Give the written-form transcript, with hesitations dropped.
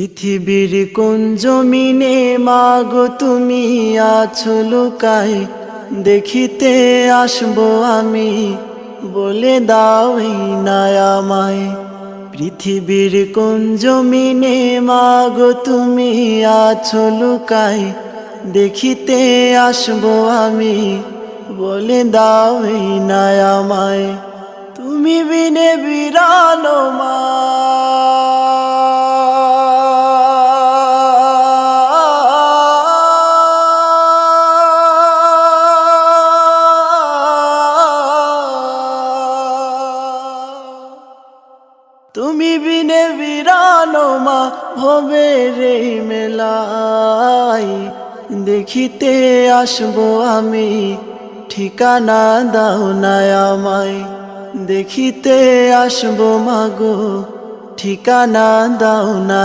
পৃথিবীর কোন জমিনে মাগো তুমি আছো লুকায়, দেখিতে আসবো আমি, বলে দাও এই না আমায়। পৃথিবীর কোন জমিনে মাগো তুমি আছো লুকায়, দেখিতে আসবো আমি, বলে দাও এই না আমায়। তুমি বিনে বিরানো মা, তুমি বিনে বিরানো মা হবে রে মেলাই, দেখিতে আসবো আমি, ঠিকানা দাও না আমায়। দেখিতে আসবো মাগো, ঠিকানা দাও না।